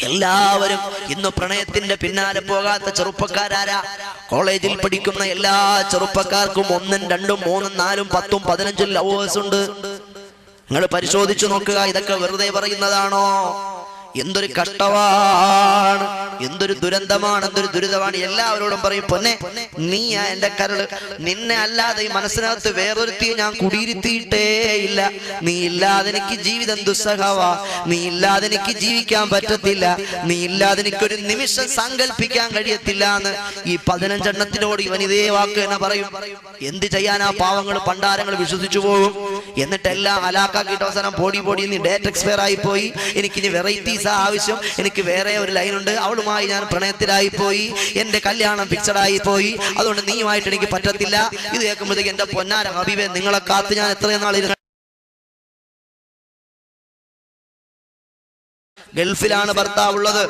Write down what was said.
എല്ലാവരും ഇന്ന് പ്രണയത്തിന്റെ പിന്നാലെ പോകാത്ത ചെറുപ്പക്കാരാരാ? കോളേജിൽ പഠിക്കുന്ന എല്ലാ ചെറുപ്പക്കാർക്കും 1, 2, 3, 4, 10, 15 ലവേഴ്സ് ഉണ്ട്. നിങ്ങൾ പരിശോധിച്ചു നോക്കുക. ഇതൊക്കെ വെറുതെ പറയുന്നതാണോ? എന്തൊരു കഷ്ടമാണ്, എന്തൊരു ദുരന്തമാണ്, എന്തൊരു ദുരിതമാണ്. എല്ലാവരോടും പറയും, പൊന്നെ നീ എന്റെ കരള്, നിന്നെ അല്ലാതെ ഈ മനസ്സിനകത്ത് വേറൊരുത്തിയെ ഞാൻ കുടിയിരുത്തിയിട്ടേ ഇല്ല. നീ ഇല്ലാതെ എനിക്ക് ജീവിതം ദുസ്സഹവാ, നീ ഇല്ലാതെ എനിക്ക് ജീവിക്കാൻ പറ്റത്തില്ല, നീ ഇല്ലാതെ എനിക്കൊരു നിമിഷം സങ്കല്പിക്കാൻ കഴിയത്തില്ല എന്ന് ഈ 15 എണ്ണത്തിനോട് ഇവൻ ഇതേ വാക്ക് തന്നെ പറയും. എന്ത് ചെയ്യാനാ? പാവങ്ങൾ പണ്ടാരങ്ങൾ വിശ്വസിച്ചു പോകും. എന്നിട്ടെല്ലാം ഹലാക്കാക്കിയിട്ട് അവസാനം പൊടി നീ ഡേറ്റ് എക്സ്പയർ ആയി പോയി, എനിക്കിനി വെറൈറ്റീസ് ആവശ്യം, എനിക്ക് വേറെ ഒരു ലൈനുണ്ട്, അവളുമായി ഞാൻ പ്രണയത്തിലായി പോയി, എന്റെ കല്യാണം ഫിക്സഡ് ആയി പോയി, അതുകൊണ്ട് നീയുമായിട്ട് എനിക്ക് പറ്റത്തില്ല. ഇത് കേൾക്കുമ്പോഴത്തേക്ക് എന്റെ പൊന്നാര ഹബീബേ, നിങ്ങളെ കാത്ത് ഞാൻ എത്രയും നാളിരുന്നു. ഗൾഫിലാണ് ഭർത്താവുള്ളത്.